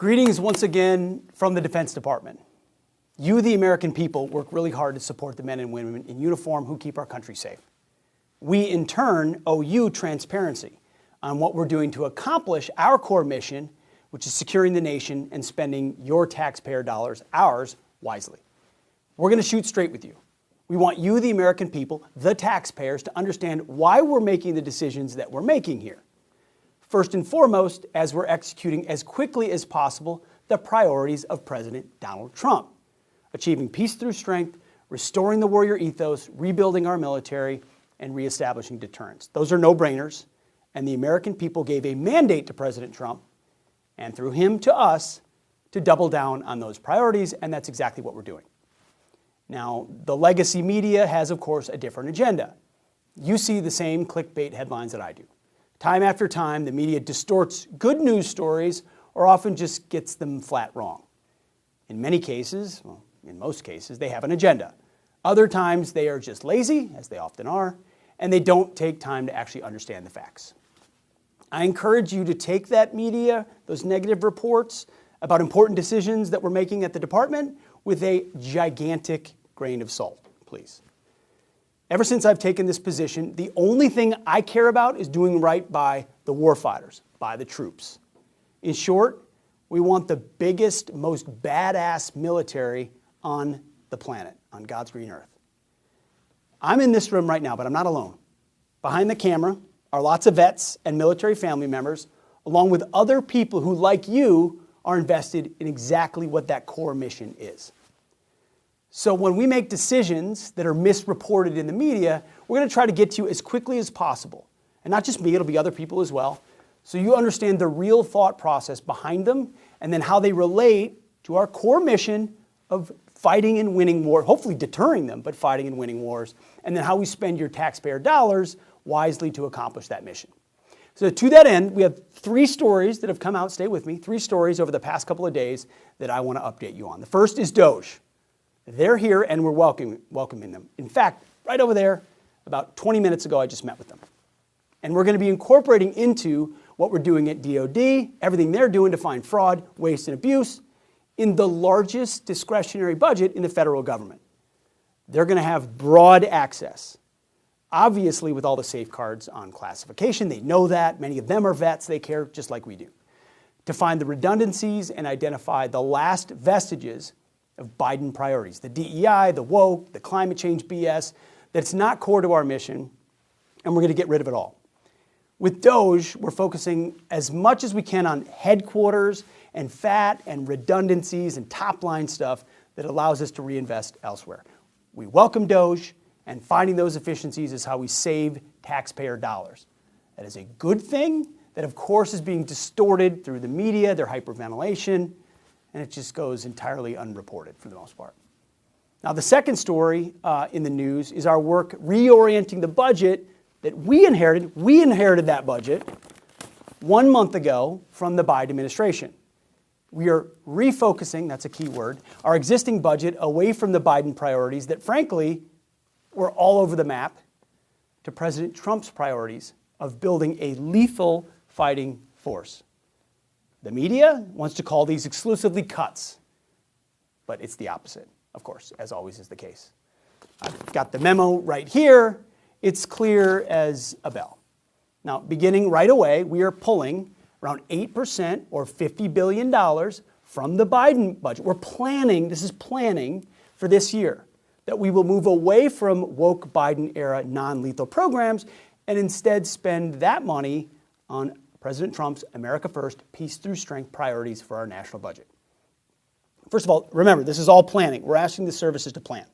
Greetings once again from the Defense Department. You, the American people, work really hard to support the men and women in uniform who keep our country safe. We, in turn, owe you transparency on what we're doing to accomplish our core mission, which is securing the nation and spending your taxpayer dollars, ours, wisely. We're going to shoot straight with you. We want you, the American people, the taxpayers, to understand why we're making the decisions that we're making here. First and foremost, as we're executing as quickly as possible the priorities of President Donald Trump. Achieving peace through strength, restoring the warrior ethos, rebuilding our military, and reestablishing deterrence. Those are no-brainers, and the American people gave a mandate to President Trump, and through him to us, to double down on those priorities, and that's exactly what we're doing. Now, the legacy media has, of course, a different agenda. You see the same clickbait headlines that I do. Time after time, the media distorts good news stories or often just gets them flat wrong. In many cases, well, in most cases, they have an agenda. Other times, they are just lazy, as they often are, and they don't take time to actually understand the facts. I encourage you to take that media, those negative reports about important decisions that we're making at the department, with a gigantic grain of salt, please. Ever since I've taken this position, the only thing I care about is doing right by the warfighters, by the troops. In short, we want the biggest, most badass military on the planet, on God's green earth. I'm in this room right now, but I'm not alone. Behind the camera are lots of vets and military family members, along with other people who, like you, are invested in exactly what that core mission is. So when we make decisions that are misreported in the media, we're going to try to get to you as quickly as possible. And not just me, it'll be other people as well. So you understand the real thought process behind them and then how they relate to our core mission of fighting and winning war, hopefully deterring them, but fighting and winning wars, and then how we spend your taxpayer dollars wisely to accomplish that mission. So to that end, we have 3 stories that have come out, stay with me, 3 stories over the past couple of days that I want to update you on. The first is DOGE. They're here and we're welcoming them. In fact, right over there, about 20 minutes ago, I just met with them. And we're going to be incorporating into what we're doing at DOD, everything they're doing to find fraud, waste, and abuse in the largest discretionary budget in the federal government. They're going to have broad access. Obviously, with all the safeguards on classification, they know that. Many of them are vets. They care just like we do. To find the redundancies and identify the last vestiges of Biden priorities, the DEI, the woke, the climate change BS, that's not core to our mission, and we're going to get rid of it all. With DOGE, we're focusing as much as we can on headquarters and fat and redundancies and top-line stuff that allows us to reinvest elsewhere. We welcome DOGE, and finding those efficiencies is how we save taxpayer dollars. That is a good thing that, of course, is being distorted through the media, their hyperventilation, and it just goes entirely unreported for the most part. Now, the second story in the news is our work reorienting the budget that we inherited. We inherited that budget 1 month ago from the Biden administration. We are refocusing, that's a key word, our existing budget away from the Biden priorities that, frankly, were all over the map to President Trump's priorities of building a lethal fighting force. The media wants to call these exclusively cuts, but it's the opposite, of course, as always is the case. I've got the memo right here. It's clear as a bell. Now, beginning right away, we are pulling around 8% or $50 billion from the Biden budget. We're planning, this is planning for this year, that we will move away from woke Biden-era non-lethal programs and instead spend that money on President Trump's America First, Peace Through Strength priorities for our national budget. First of all, remember, this is all planning. We're asking the services to plan.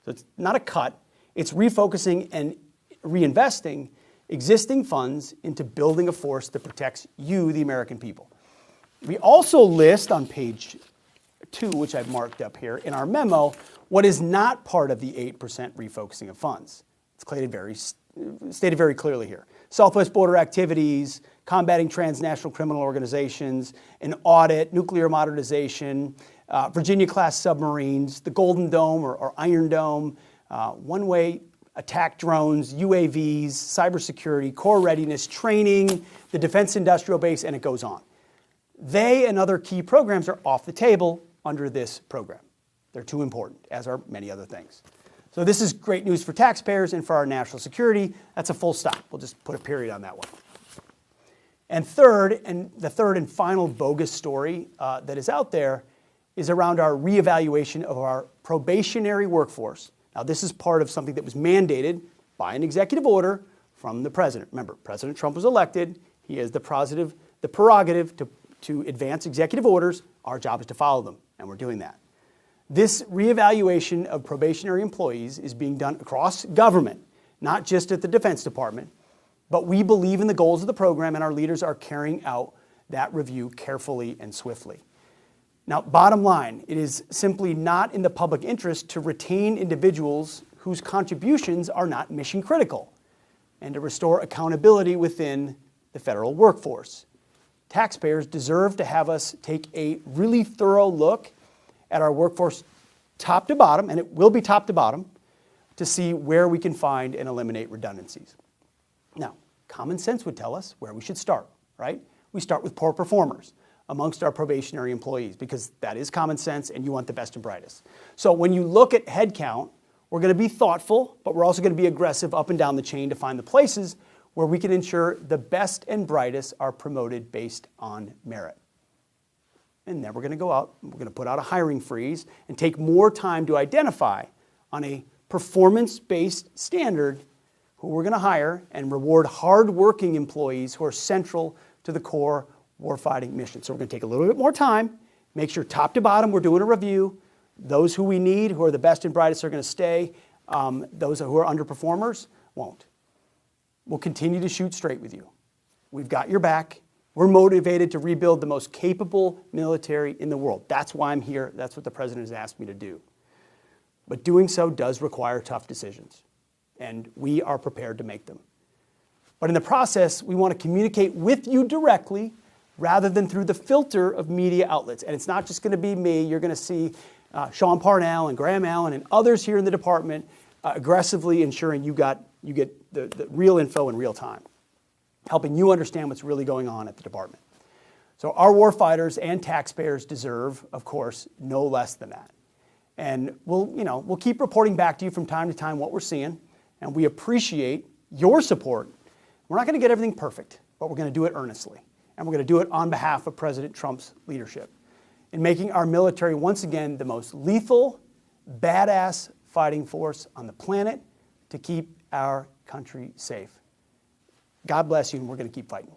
So it's not a cut. It's refocusing and reinvesting existing funds into building a force that protects you, the American people. We also list on page 2, which I've marked up here in our memo, what is not part of the 8% refocusing of funds. It's stated very clearly here. Southwest border activities, combating transnational criminal organizations, an audit, nuclear modernization, Virginia-class submarines, the Golden Dome or Iron Dome, one-way attack drones, UAVs, cybersecurity, core readiness, training, the defense industrial base, and it goes on. They and other key programs are off the table under this program. They're too important, as are many other things. So this is great news for taxpayers and for our national security. That's a full stop. We'll just put a period on that one. And the third and final bogus story that is out there is around our reevaluation of our probationary workforce. Now, this is part of something that was mandated by an executive order from the president. Remember, President Trump was elected. He has the prerogative to advance executive orders. Our job is to follow them, and we're doing that. This reevaluation of probationary employees is being done across government, not just at the Defense Department, but we believe in the goals of the program, and our leaders are carrying out that review carefully and swiftly. Now, bottom line, it is simply not in the public interest to retain individuals whose contributions are not mission critical and to restore accountability within the federal workforce. Taxpayers deserve to have us take a really thorough look at our workforce top to bottom, and it will be top to bottom, to see where we can find and eliminate redundancies. Now, common sense would tell us where we should start, right? We start with poor performers amongst our probationary employees because that is common sense and you want the best and brightest. So when you look at headcount, we're going to be thoughtful, but we're also going to be aggressive up and down the chain to find the places where we can ensure the best and brightest are promoted based on merit. And then we're going to go out, we're going to put out a hiring freeze and take more time to identify on a performance-based standard who we're going to hire and reward hard-working employees who are central to the core warfighting mission. So we're going to take a little bit more time, make sure top to bottom we're doing a review. Those who we need, who are the best and brightest, are going to stay. Those who are underperformers won't. We'll continue to shoot straight with you. We've got your back. We're motivated to rebuild the most capable military in the world. That's why I'm here. That's what the president has asked me to do. But doing so does require tough decisions, and we are prepared to make them. But in the process, we want to communicate with you directly rather than through the filter of media outlets. And it's not just going to be me. You're going to see Sean Parnell and Graham Allen and others here in the department aggressively ensuring you get the real info in real time, helping you understand what's really going on at the department. So our warfighters and taxpayers deserve, of course, no less than that. And we'll keep reporting back to you from time to time what we're seeing, and we appreciate your support. We're not going to get everything perfect, but we're going to do it earnestly, and we're going to do it on behalf of President Trump's leadership in making our military once again the most lethal, badass fighting force on the planet to keep our country safe. God bless you, and we're going to keep fighting.